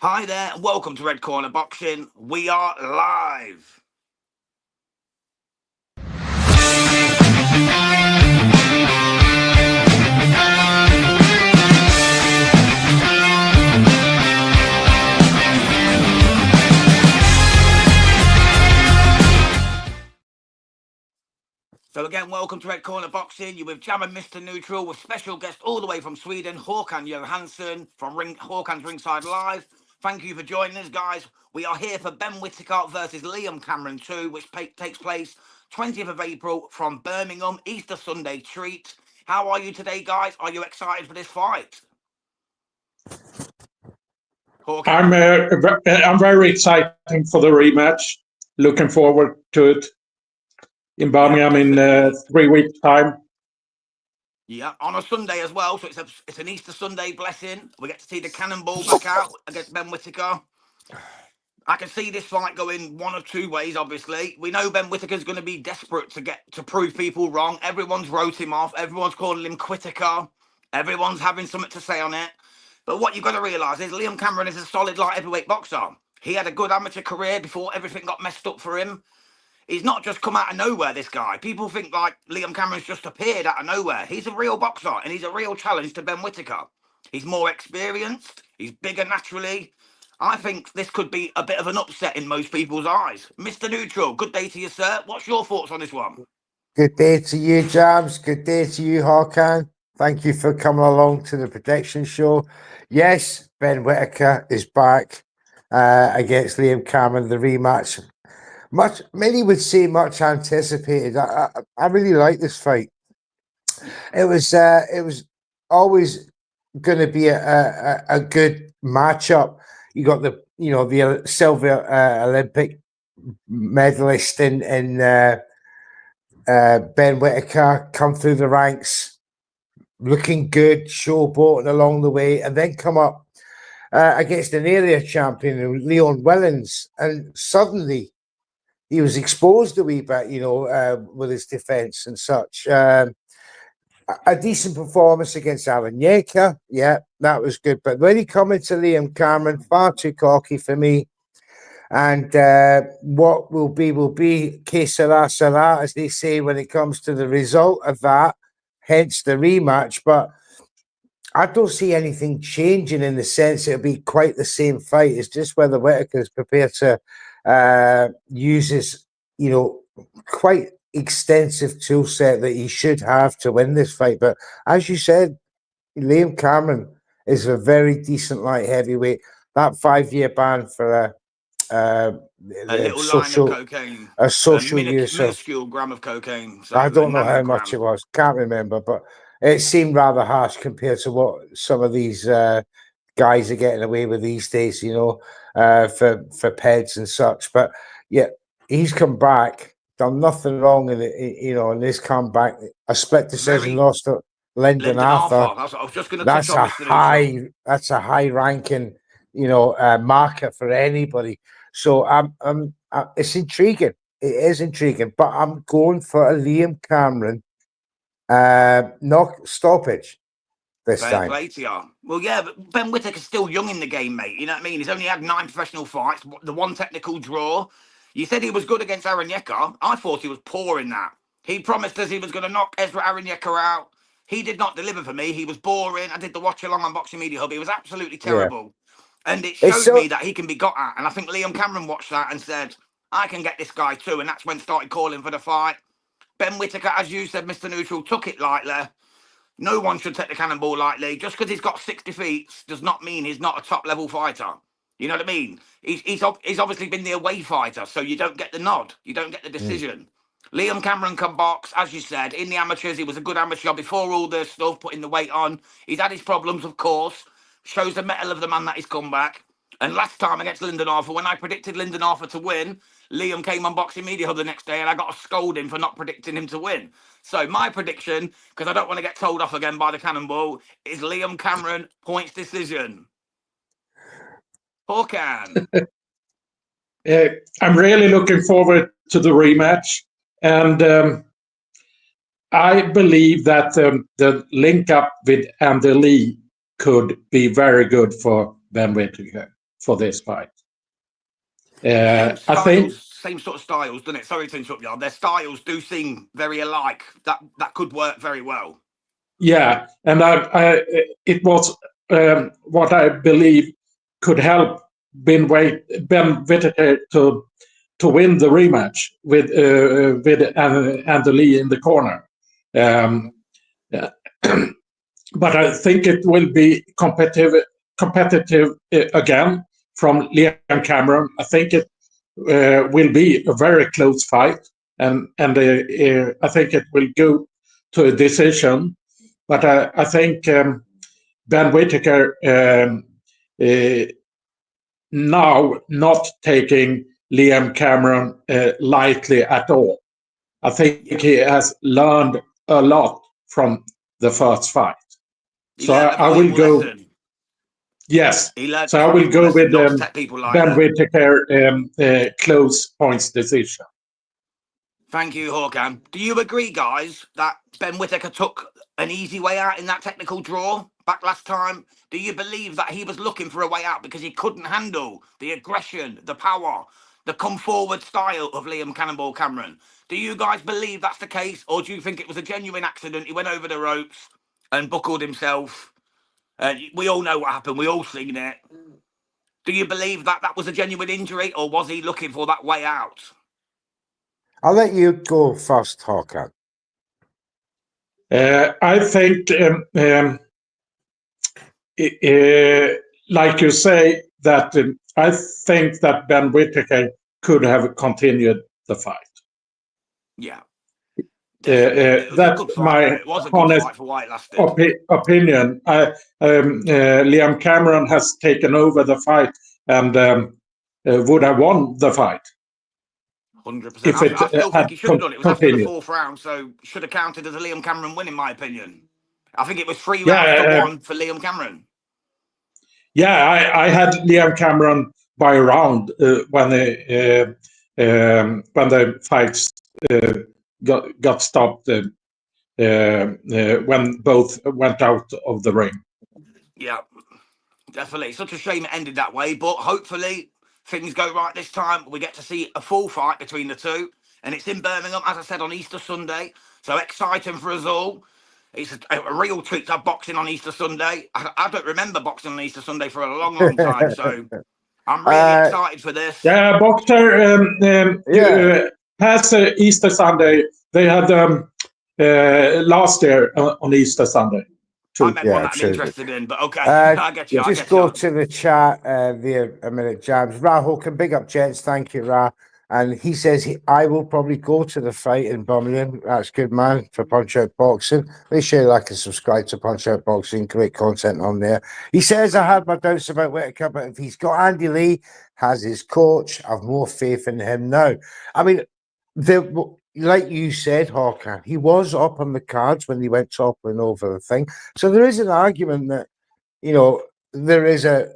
Hi there, and welcome to Red Corner Boxing. We are live. So again, welcome to Red Corner Boxing. You're with Jam and Mr. Neutral with special guest all the way from Sweden, Håkan Johansson from Håkan's Ringside Live. Thank you for joining us, guys. We are here for Ben Whittaker versus Liam Cameron 2, which takes place 20th of April from Birmingham, Easter Sunday treat. How are you today, guys? Are you excited for this fight? I'm I'm very excited for the rematch. Looking forward to it in Birmingham in 3 weeks' time. Yeah, on a Sunday as well, so it's an Easter Sunday blessing. We get to see the Cannonball back out against Ben Whittaker. I can see this fight going one of two ways, obviously. We know Ben Whittaker's going to be desperate to prove people wrong. Everyone's wrote him off. Everyone's calling him Quittiker. Everyone's having something to say on it. But what you've got to realise is Liam Cameron is a solid light heavyweight boxer. He had a good amateur career before everything got messed up for him. He's not just come out of nowhere, this guy. People think like Liam Cameron's just appeared out of nowhere. He's a real boxer and he's a real challenge to Ben Whittaker. He's more experienced. He's bigger naturally. I think this could be a bit of an upset in most people's eyes. Mr. Neutral, good day to you, sir. What's your thoughts on this one? Good day to you, Jams. Good day to you, Håkan. Thank you for coming along to the prediction show. Yes, Ben Whittaker is back against Liam Cameron, the rematch. Many would say much anticipated. I really like this fight. It was always going to be a good matchup. You got the silver Olympic medalist in Ben Whittaker come through the ranks, looking good, showboating along the way, and then come up against an area champion, Leon Willens, and suddenly he was exposed a wee bit, with his defence and such. A decent performance against Aaron Yeager, yeah, that was good. But when he come into Liam Cameron, far too cocky for me. And what will be, que sera, as they say when it comes to the result of that, hence the rematch. But I don't see anything changing in the sense it'll be quite the same fight. It's just whether Whittaker is prepared to use his, quite extensive tool set that he should have to win this fight. But as you said, Liam Cameron is a very decent light heavyweight. That 5-year ban for a little social, line of cocaine, a social use of minuscule gram of cocaine. So I don't know how much it was, can't remember, but it seemed rather harsh compared to what some of these guys are getting away with these days, for peds and such. But yeah, he's come back, done nothing wrong in it, in his comeback. A split decision lost to Lyndon Arthur. I was just going to touch on that's a high ranking, marker for anybody. So it's intriguing. It is intriguing, but I'm going for a Liam Cameron stoppage this time. Play to you. Well, yeah, but Ben Whittaker's still young in the game, mate. You know what I mean? He's only had 9 professional fights, the one technical draw. You said he was good against Aaron Yeager. I thought he was poor in that. He promised us he was going to knock Aaron Yeager out. He did not deliver for me. He was boring. I did the watch along on Boxing Media Hub. He was absolutely terrible. Yeah. And it showed me that he can be got at. And I think Liam Cameron watched that and said, I can get this guy too. And that's when started calling for the fight. Ben Whittaker, as you said, Mr. Neutral, took it lightly. No one should take the Cannonball lightly. Just because he's got 6 defeats does not mean he's not a top-level fighter. You know what I mean? He's obviously been the away fighter, so you don't get the nod. You don't get the decision. Liam Cameron can box, as you said, in the amateurs. He was a good amateur before all this stuff, putting the weight on. He's had his problems, of course. Shows the mettle of the man that he's come back. And last time against Lyndon Arthur, when I predicted Lyndon Arthur to win, Liam came on Boxing Media Hub the next day and I got a scolding for not predicting him to win. So my prediction, because I don't want to get told off again by the Cannonball, is Liam Cameron points decision. Håkan. I'm really looking forward to the rematch. And I believe that the link up with Andy Lee could be very good for Ben Whittaker. for this fight. Same I think, styles, same sort of styles, doesn't it? Sorry to interrupt you. Their styles do seem very alike. That could work very well. yeah, and it was what I believe could help Ben Whittaker to win the rematch with Andy in the corner. Yeah. But I think it will be competitive again from Liam Cameron. I think it will be a very close fight, and I think it will go to a decision. But I think Ben Whittaker now not taking Liam Cameron lightly at all. I think he has learned a lot from the first fight. He So learned a I will valuable go. lesson. Yes. He learned So a I will valuable go lesson with not to take people like Ben that. Whittaker close points decision. Thank you, Hawkan. Do you agree, guys, that Ben Whittaker took an easy way out in that technical draw back last time? Do you believe that he was looking for a way out because he couldn't handle the aggression, the power, the come forward style of Liam Cannonball Cameron? Do you guys believe that's the case, or do you think it was a genuine accident? He went over the ropes and buckled himself. We all know what happened. We all seen it. Do you believe that that was a genuine injury, or was he looking for that way out? I'll let you go first, Hawker. I think, like you say, that I think that Ben Whittaker could have continued the fight. Yeah. It was a good fight. My It was a good honest fight for why it lasted. opinion. Liam Cameron has taken over the fight and would have won the fight. 100%. If it I still think had he should have done it. It was after the continued. fourth round, so should have counted as a Liam Cameron win, in my opinion. I think it was 3 Yeah, rounds to 1 for Liam Cameron. Yeah, I had Liam Cameron by a round when the fights got stopped when both went out of the ring. Yeah, definitely. Such a shame it ended that way, but hopefully things go right this time. We get to see a full fight between the two, and it's in Birmingham, as I said, on Easter Sunday. So exciting for us all. It's a real treat to have boxing on Easter Sunday. I don't remember boxing on Easter Sunday for a long, long time, so I'm really excited for this. Yeah, Boxer past Easter Sunday, they had last year on Easter Sunday. I meant one that I'm interested in, but okay, I get you. Just go to the chat there a minute, Jams. Ra Hogan, big up, gents. Thank you, Ra. And he says, I will probably go to the fight in Birmingham. That's good, man, for Punch Out Boxing. Make sure you like and subscribe to Punch Out Boxing. Great content on there. He says, I had my doubts about Whittaker, but if he's got Andy Lee as his coach, I've more faith in him now. I mean, like you said, Hawker, he was up on the cards when he went toppling over the thing. So there is an argument that, you know, there was a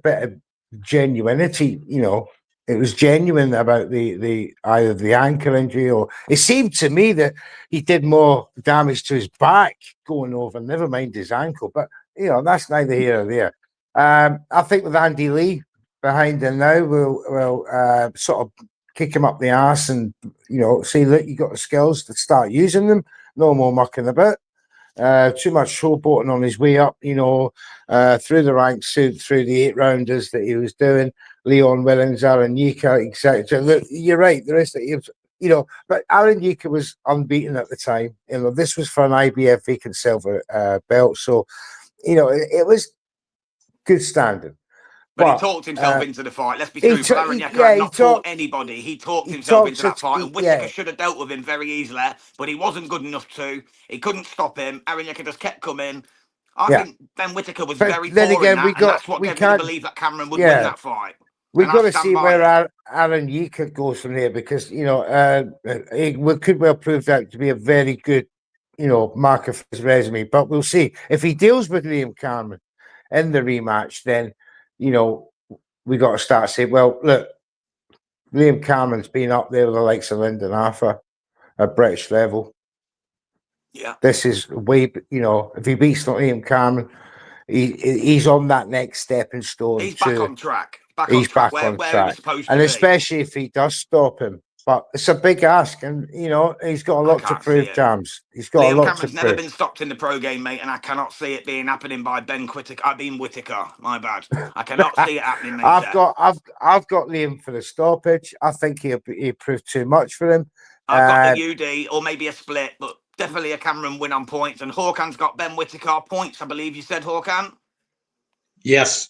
bit of genuinity, you know. It was genuine about the either the ankle injury, or it seemed to me that he did more damage to his back going over, never mind his ankle. But you know, that's neither here nor there. I think with Andy Lee behind him now, we'll sort of kick him up the arse and, you know, say, look, you got the skills to start using them. No more mucking about. Too much showboating on his way up, you know, through the ranks, through the 8-rounders that he was doing. Leon Willens, Aaron Yika, etc. Look, you're right. The rest of it, you know, but Aaron Yika was unbeaten at the time. You know, this was for an IBF vacant silver belt, so you know it was good standing. But he talked himself into the fight. Let's be truthful. Aaron Yeka had not fought anybody. He talked himself into that fight, and Whittaker should have dealt with him very easily, but he wasn't good enough to. He couldn't stop him. Aaron Yeka just kept coming. I think Ben Whittaker was very poor in that, and that's what gave me to believe that Cameron would win that fight. We've got to see where Aaron Yeka goes from here, because, you know, it could well prove that to be a very good, you know, marker for his resume. But we'll see. If he deals with Liam Cameron in the rematch, then, you know, we got to start saying, well, look, Liam Cameron's been up there with the likes of Lyndon Arthur at British level. Yeah. This is way, you know, if he beats Liam Cameron, he's on that next stepping stone. He's back on track. He's back where on he was track, supposed and to be. especially if he does stop him. But it's a big ask, and he's got a lot to can't see prove, it. Jams. He's got a Liam lot Cameron's to never prove. been stopped in the pro game, mate, and I cannot see it being happening by Ben Whittaker. I mean Whittaker. My bad. I cannot see it happening, mate. I've got Liam for the stoppage. I think he proved too much for him. I've got the UD or maybe a split, but definitely a Cameron win on points. And Hawkan's got Ben Whittaker points, I believe you said, Hawkan. Yes.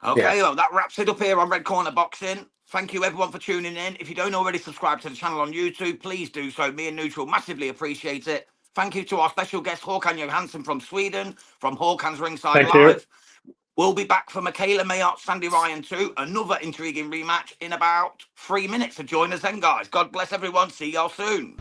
Okay, well, that wraps it up here on Red Corner Boxing. Thank you, everyone, for tuning in. If you don't already subscribe to the channel on YouTube, please do so. Me and Neutral massively appreciate it. Thank you to our special guest, Håkan Johansson from Sweden, from Håkan's Ringside Thank you. Live. We'll be back for Michaela Mayart, Sandy Ryan 2, another intriguing rematch in about 3 minutes. So join us then, guys. God bless everyone. See y'all soon.